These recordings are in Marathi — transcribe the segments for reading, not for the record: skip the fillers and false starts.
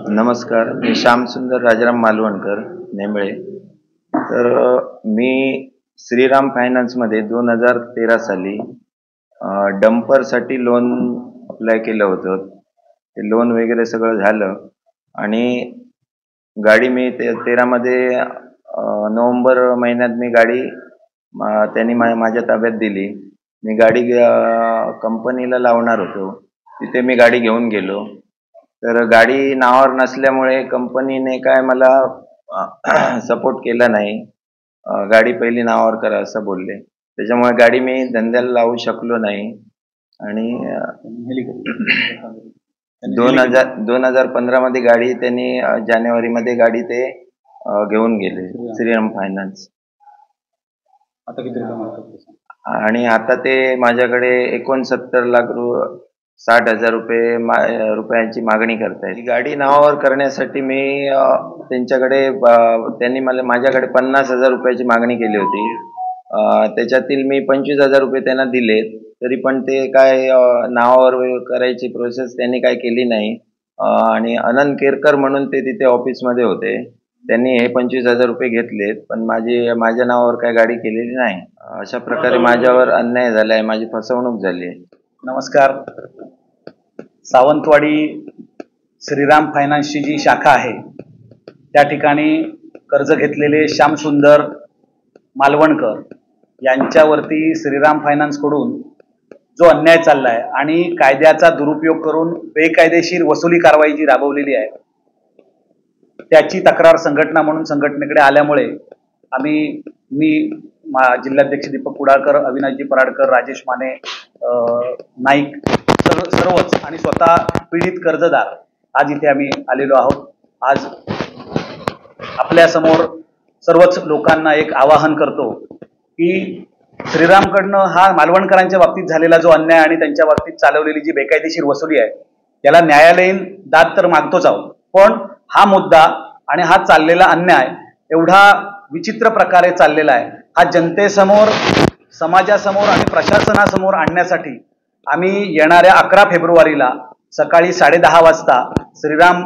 नमस्कार, मी श्यामसुंदर राजाराम मालवणकर नेमळे. तर मी श्रीराम फायनान्समध्ये 2013 साली डंपरसाठी लोन अप्लाय केलं होतं. ते लोन वगैरे सगळं झालं आणि गाडी मी 13 मध्ये नोव्हेंबर महिन्यात मी गाडी त्यांनी माझ्या ताब्यात दिली. मी गाडी कंपनीला लावणार होतो. तिथे मी गाडी घेऊन गेलो. तर गाडी नावावर नसल्यामुळे कंपनीने काय मला सपोर्ट केला नाही. गाडी पहिली नावावर करा असं बोलले. त्याच्यामुळे गाडी मी धंद्याला लावू शकलो नाही आणि 2015 मध्ये गाडी त्यांनी जानेवारीमध्ये गाडी ते घेऊन गेले श्रीराम फायनान्स. आता किती आणि आता ते माझ्याकडे 69,60,000 रुपयांची मागणी करतायत. गाडी नावावर करण्यासाठी मी त्यांच्याकडे त्यांनी माझ्याकडे 50,000 रुपयाची मागणी केली होती. त्याच्यातील मी 25,000 रुपये त्यांना दिले. तरी पण ते काय नावावर करायची प्रोसेस त्यांनी काय केली नाही. आणि अनंत केरकर म्हणून ते तिथे ऑफिसमध्ये होते. त्यांनी हे 25,000 रुपये घेतलेत, पण माझ्या नावावर काय गाडी केलेली नाही. अशा प्रकारे माझ्यावर अन्याय झालाय, माझी फसवणूक झाली. नमस्कार. सावंतवाडी श्रीराम फायनान्सची जी शाखा आहे त्या ठिकाणी कर्ज घेतलेले श्यामसुंदर मालवणकर यांच्यावरती श्रीराम फायनान्सकडून जो अन्याय चालला आहे आणि कायद्याचा दुरुपयोग करून बेकायदेशीर वसुली कारवाई जी राबवलेली आहे त्याची तक्रार संघटना म्हणून संघटनेकडे आल्यामुळे मी जिल्हाध्यक्ष दीपक कुडाळकर, अविनाशजी पराडकर, राजेश माने, नाईक सर्वच आणि स्वतः पीडित कर्जदार आज इथे आम्ही आलेलो आहोत. आज आपल्या समोर सर्वच लोकांना एक आवाहन करतो की श्रीरामकडनं हा मालवणकरांच्या बाबतीत झालेला जो अन्याय आणि त्यांच्या बाबतीत चालवलेली जी बेकायदेशीर वसुली आहे त्याला न्यायालयीन दाद तर मागतोच आहोत, पण हा मुद्दा आणि हा चाललेला अन्याय एवढा विचित्र प्रकारे चाललेला आहे हा जनतेसमोर, समाजासमोर आणि प्रशासनासमोर आणण्यासाठी आम्ही येणाऱ्या 11 फेब्रुवारीला सकाळी 10:30 वाजता श्रीराम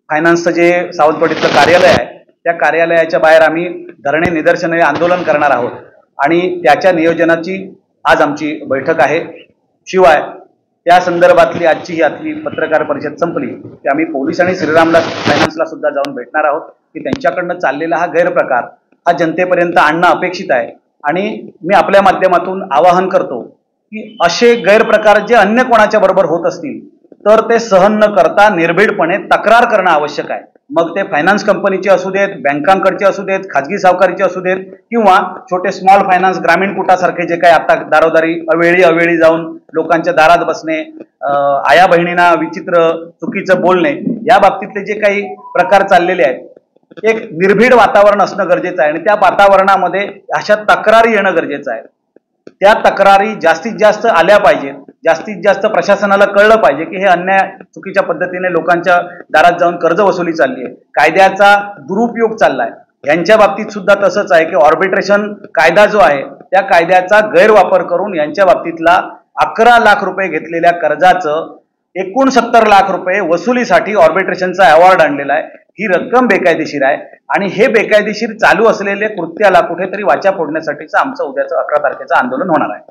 फायनान्सचं जे सावंतवाडीतलं कार्यालय आहे त्या कार्यालयाच्या बाहेर आम्ही धरणे, निदर्शने, आंदोलन करणार आहोत आणि त्याच्या नियोजनाची आज आमची बैठक आहे. शिवाय त्या संदर्भातली आजची ही आजची पत्रकार परिषद संपली की आम्ही पोलीस आणि श्रीराम फायनान्सला सुद्धा जाऊन भेटणार आहोत की त्यांच्याकडनं चाललेला हा गैरप्रकार हा जनतेपर्यंत आणणं अपेक्षित आहे. आणि मी आपल्या माध्यमातून आवाहन करतो की असे गैरप्रकार जे अन्य कोणाच्या बरोबर होत असतील तर ते सहन न करता निर्भीडपणे तक्रार करणं आवश्यक आहे. मग ते फायनान्स कंपनीचे असू देत, बँकांकडचे असू देत, खाजगी सावकारीचे असू देत किंवा छोटे स्मॉल फायनान्स, ग्रामीण कुटासारखे जे काही आता दारोदारी अवेळी जाऊन लोकांच्या दारात बसणे, आया बहिणींना विचित्र चुकीचं बोलणे, या बाबतीतले जे काही प्रकार चाललेले आहेत, एक निर्भीड वातावरण असणं गरजेचं आहे आणि त्या वातावरणामध्ये अशा तक्रारी येणं गरजेचं आहे. त्या तक्रारी जास्तीत जास्त आल्या पाहिजेत. जास्तीत जास्त प्रशासनाला कळलं पाहिजे की हे अन्याय चुकीच्या पद्धतीने लोकांच्या दारात जाऊन कर्ज वसुली चालली आहे, कायद्याचा दुरुपयोग चाललाय. यांच्या बाबतीत सुद्धा तसंच आहे की ऑर्बिट्रेशन कायदा जो आहे त्या कायद्याचा गैरवापर करून यांच्या बाबतीतला 11 लाख रुपये घेतलेल्या कर्जाचं 69 लाख रुपये वसुलीसाठी ऑर्बिट्रेशनचा अवॉर्ड आणलेला आहे. ही रक्कम बेकायदेशीर आहे आणि हे बेकायदेशीर चालू असलेले कृत्याला कुठेतरी वाचा फोडण्यासाठीचं आमचं उद्याचं 11 तारखेचं आंदोलन होणार आहे.